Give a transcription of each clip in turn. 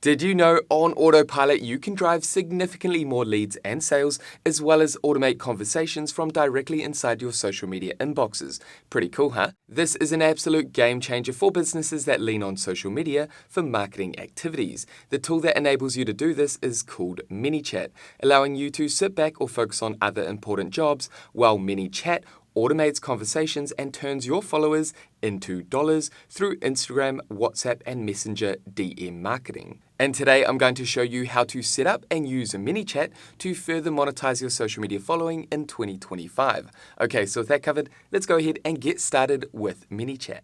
Did you know on Autopilot you can drive significantly more leads and sales, as well as automate conversations from directly inside your social media inboxes? Pretty cool, huh? This is an absolute game changer for businesses that lean on social media for marketing activities. The tool that enables you to do this is called Manychat, allowing you to sit back or focus on other important jobs, while Manychat automates conversations and turns your followers into dollars through Instagram, WhatsApp, and Messenger DM marketing. And today I'm going to show you how to set up and use Manychat to further monetize your social media following in 2025. Okay, so with that covered, let's go ahead and get started with Manychat.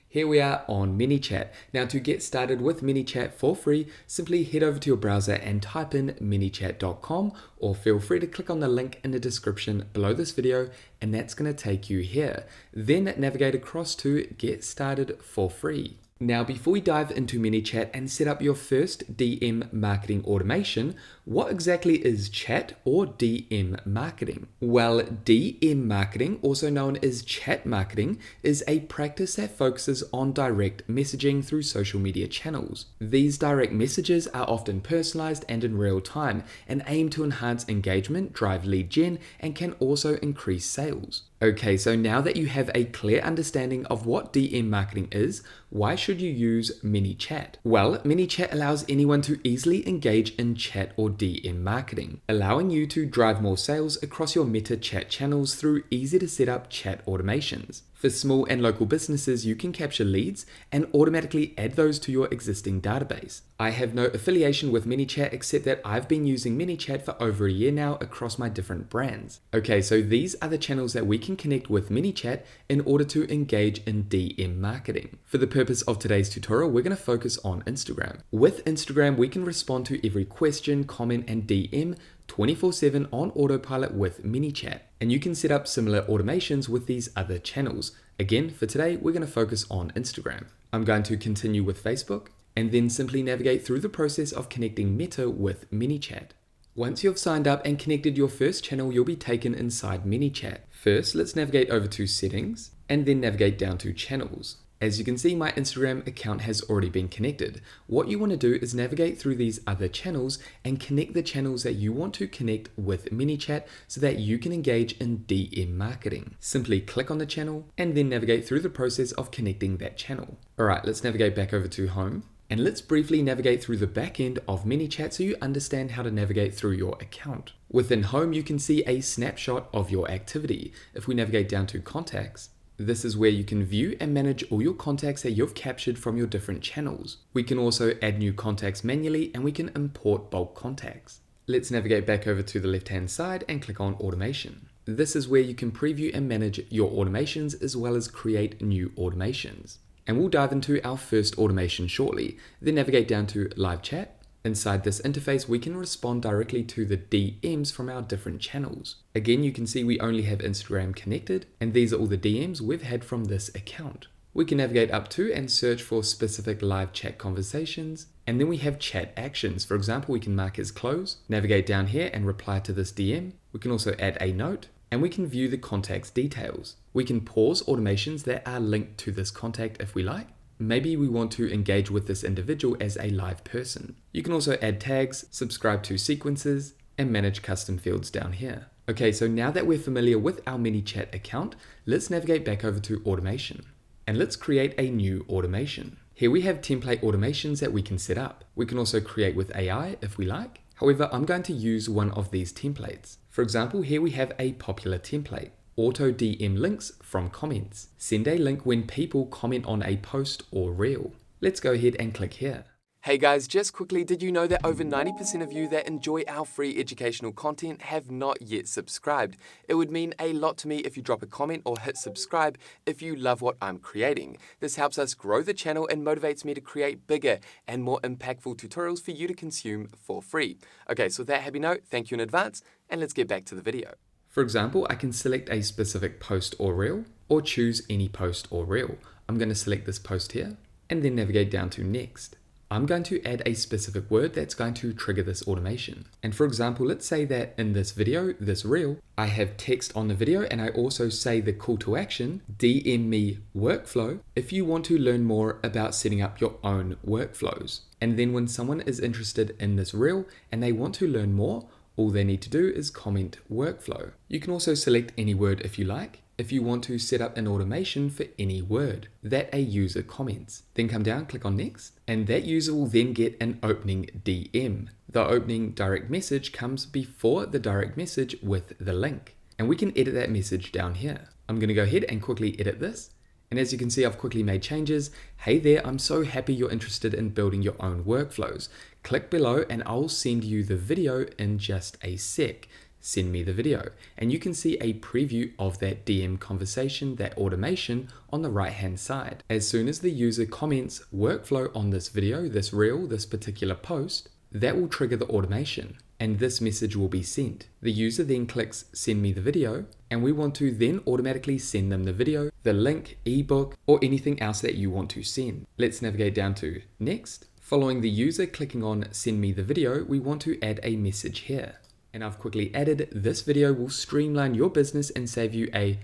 Here we are on Manychat. Now to get started with Manychat for free, simply head over to your browser and type in manychat.com, or feel free to click on the link in the description below this video and that's going to take you here. Then navigate across to Get Started for Free. Now, before we dive into Manychat and set up your first DM marketing automation, what exactly is chat or DM marketing? Well, DM marketing, also known as chat marketing, is a practice that focuses on direct messaging through social media channels. These direct messages are often personalized and in real time and aim to enhance engagement, drive lead gen, and can also increase sales. Okay, so now that you have a clear understanding of what DM marketing is, why should you use Manychat? Well, Manychat allows anyone to easily engage in chat or DM marketing, allowing you to drive more sales across your Meta chat channels through easy to set up chat automations. For small and local businesses, you can capture leads and automatically add those to your existing database. I have no affiliation with Manychat except that I've been using Manychat for over a year now across my different brands. Okay, so these are the channels that we can connect with Manychat in order to engage in DM marketing. For the purpose of today's tutorial, we're going to focus on Instagram. With Instagram, we can respond to every question, comment, and DM 24/7 on Autopilot with Manychat. And you can set up similar automations with these other channels. Again, for today, we're going to focus on Instagram. I'm going to continue with Facebook and then simply navigate through the process of connecting Meta with Manychat. Once you've signed up and connected your first channel, you'll be taken inside Manychat. First, let's navigate over to Settings and then navigate down to Channels. As you can see, my Instagram account has already been connected. What you want to do is navigate through these other channels and connect the channels that you want to connect with Manychat so that you can engage in DM marketing. Simply click on the channel and then navigate through the process of connecting that channel. Alright, let's navigate back over to Home. And let's briefly navigate through the back end of Manychat so you understand how to navigate through your account. Within Home, you can see a snapshot of your activity. If we navigate down to Contacts, this is where you can view and manage all your contacts that you've captured from your different channels. We can also add new contacts manually and we can import bulk contacts. Let's navigate back over to the left-hand side and click on Automation. This is where you can preview and manage your automations as well as create new automations. And we'll dive into our first automation shortly. Then navigate down to Live Chat. Inside this interface, we can respond directly to the DMs from our different channels. Again, you can see we only have Instagram connected, and these are all the DMs we've had from this account. We can navigate up to and search for specific live chat conversations, and then we have chat actions. For example, we can mark as close, navigate down here and reply to this DM. We can also add a note, and we can view the contact's details. We can pause automations that are linked to this contact if we like. Maybe we want to engage with this individual as a live person. You can also add tags, subscribe to sequences, and manage custom fields down here. Okay, so now that we're familiar with our Manychat account, let's navigate back over to Automation. And let's create a new automation. Here we have template automations that we can set up. We can also create with AI if we like. However, I'm going to use one of these templates. For example, here we have a popular template. Auto DM links from comments. Send a link when people comment on a post or reel. Let's go ahead and click here. Hey guys, just quickly, did you know that over 90% of you that enjoy our free educational content have not yet subscribed? It would mean a lot to me if you drop a comment or hit subscribe if you love what I'm creating. This helps us grow the channel and motivates me to create bigger and more impactful tutorials for you to consume for free. Okay, so with that happy note, thank you in advance, and let's get back to the video. For example, I can select a specific post or reel, or choose any post or reel. I'm going to select this post here, and then navigate down to Next. I'm going to add a specific word that's going to trigger this automation. And for example, let's say that in this video, this reel, I have text on the video and I also say the call to action, DM me workflow, if you want to learn more about setting up your own workflows. And then when someone is interested in this reel and they want to learn more, all they need to do is comment workflow. You can also select any word if you like, if you want to set up an automation for any word that a user comments. Then come down, click on next, and that user will then get an opening DM. The opening direct message comes before the direct message with the link. And we can edit that message down here. I'm going to go ahead and quickly edit this. And as you can see, I've quickly made changes. Hey there, I'm so happy you're interested in building your own workflows. Click below and I'll send you the video in just a sec. Send me the video. And you can see a preview of that DM conversation, that automation on the right hand side. As soon as the user comments workflow on this video, this reel, this particular post, that will trigger the automation and this message will be sent. The user then clicks send me the video and we want to then automatically send them the video, the link, ebook, or anything else that you want to send. Let's navigate down to next. Following the user clicking on send me the video, we want to add a message here. And I've quickly added this video will streamline your business and save you a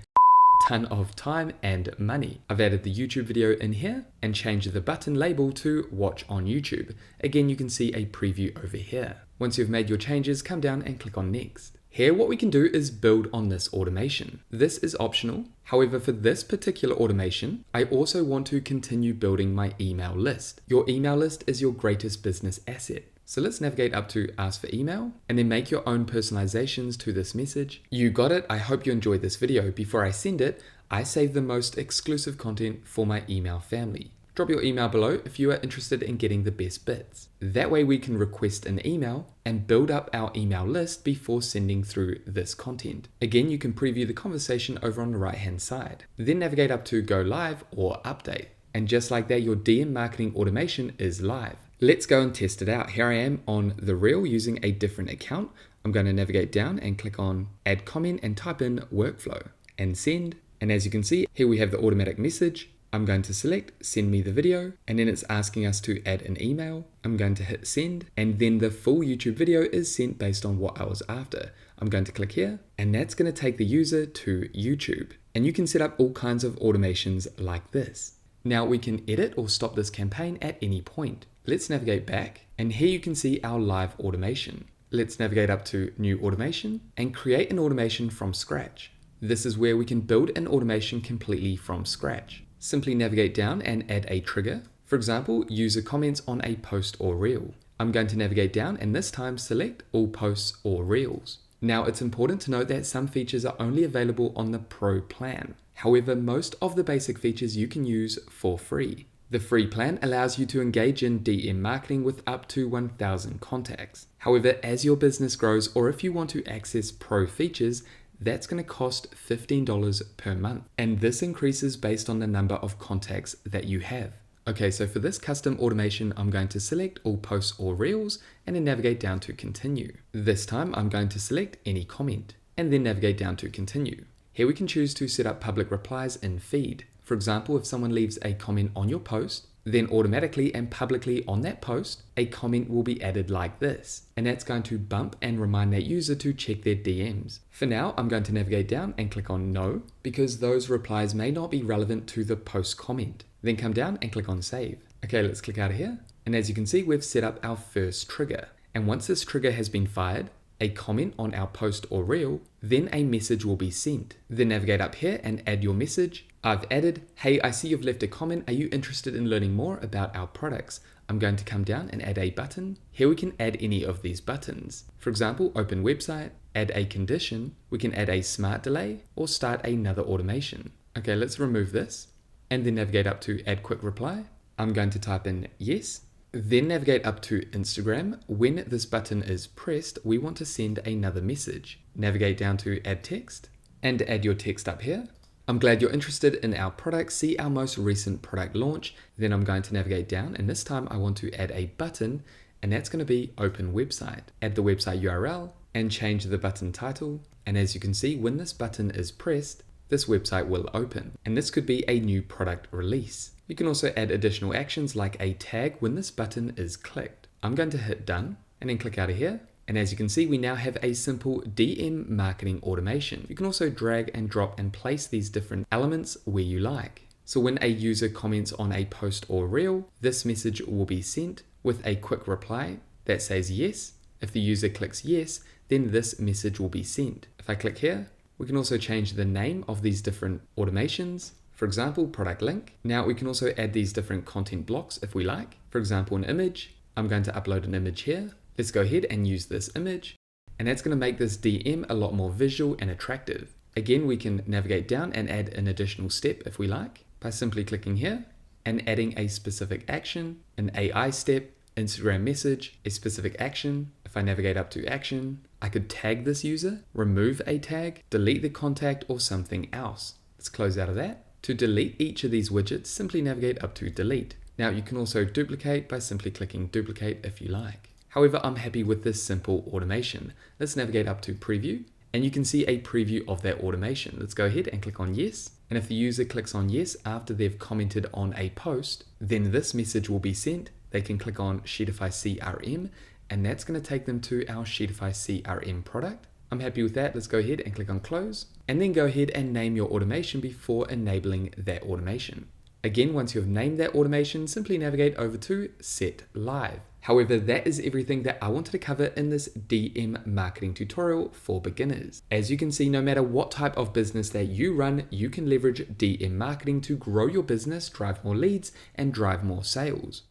ton of time and money. I've added the YouTube video in here and changed the button label to watch on YouTube. Again, you can see a preview over here. Once you've made your changes, come down and click on next. Here, what we can do is build on this automation. This is optional. However, for this particular automation, I also want to continue building my email list. Your email list is your greatest business asset. So let's navigate up to ask for email and then make your own personalizations to this message. You got it. I hope you enjoyed this video. Before I send it, I save the most exclusive content for my email family. Drop your email below if you are interested in getting the best bits. That way we can request an email and build up our email list before sending through this content. Again, you can preview the conversation over on the right hand side. Then navigate up to go live or update. And just like that, your DM marketing automation is live. Let's go and test it out. Here I am on the reel using a different account. I'm going to navigate down and click on add comment and type in workflow and send. And as you can see, here we have the automatic message. I'm going to select send me the video and then it's asking us to add an email. I'm going to hit send and then the full YouTube video is sent based on what I was after. I'm going to click here and that's going to take the user to YouTube. And you can set up all kinds of automations like this. Now we can edit or stop this campaign at any point. Let's navigate back and here you can see our live automation. Let's navigate up to new automation and create an automation from scratch. This is where we can build an automation completely from scratch. Simply navigate down and add a trigger. For example, user comments on a post or reel. I'm going to navigate down and this time select all posts or reels. Now it's important to note that some features are only available on the Pro plan. However, most of the basic features you can use for free. The free plan allows you to engage in DM marketing with up to 1,000 contacts. However, as your business grows or if you want to access pro features, that's going to cost $15 per month. And this increases based on the number of contacts that you have. Okay, so for this custom automation, I'm going to select all posts or reels and then navigate down to continue. This time I'm going to select any comment and then navigate down to continue. Here we can choose to set up public replies in feed. For example, if someone leaves a comment on your post, then automatically and publicly on that post, a comment will be added like this. And that's going to bump and remind that user to check their DMs. For now, I'm going to navigate down and click on no, because those replies may not be relevant to the post comment. Then come down and click on save. Okay, let's click out of here. And as you can see, we've set up our first trigger. And once this trigger has been fired, a comment on our post or reel, then a message will be sent. Then navigate up here and add your message. I've added, hey, I see you've left a comment. Are you interested in learning more about our products? I'm going to come down and add a button. Here we can add any of these buttons. For example, open website, add a condition. We can add a smart delay or start another automation. Okay, let's remove this and then navigate up to add quick reply. I'm going to type in yes. Then navigate up to Instagram. When this button is pressed, we want to send another message. Navigate down to add text and add your text up here. I'm glad you're interested in our product. See our most recent product launch. Then I'm going to navigate down and this time I want to add a button and that's going to be open website. Add the website URL and change the button title. And as you can see, when this button is pressed, this website will open. And this could be a new product release. You can also add additional actions like a tag when this button is clicked. I'm going to hit done and then click out of here. And as you can see, we now have a simple DM marketing automation. You can also drag and drop and place these different elements where you like. So when a user comments on a post or reel, this message will be sent with a quick reply that says yes. If the user clicks yes, then this message will be sent. If I click here, we can also change the name of these different automations. For example, product link. Now we can also add these different content blocks if we like. For example, an image. I'm going to upload an image here. Let's go ahead and use this image. And that's going to make this DM a lot more visual and attractive. Again, we can navigate down and add an additional step if we like by simply clicking here and adding a specific action, an AI step, Instagram message, a specific action. If I navigate up to action, I could tag this user, remove a tag, delete the contact or something else. Let's close out of that. To delete each of these widgets, simply navigate up to delete. Now you can also duplicate by simply clicking duplicate if you like. However, I'm happy with this simple automation. Let's navigate up to preview and you can see a preview of that automation. Let's go ahead and click on yes. And if the user clicks on yes after they've commented on a post, then this message will be sent. They can click on Sheetify CRM and that's going to take them to our Sheetify CRM product. I'm happy with that. Let's go ahead and click on close and then go ahead and name your automation before enabling that automation. Again, once you have named that automation, simply navigate over to set live. However, that is everything that I wanted to cover in this DM marketing tutorial for beginners. As you can see, no matter what type of business that you run, you can leverage DM marketing to grow your business, drive more leads, and drive more sales.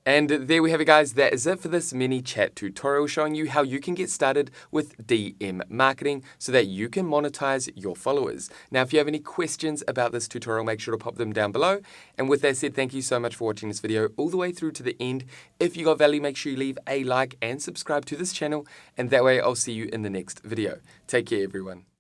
And there we have it, guys. That is it for this Manychat tutorial showing you how you can get started with DM marketing so that you can monetize your followers. Now, if you have any questions about this tutorial, make sure to pop them down below. And with that said, thank you so much for watching this video all the way through to the end. If you got value, make sure you leave a like and subscribe to this channel. And that way I'll see you in the next video. Take care, everyone.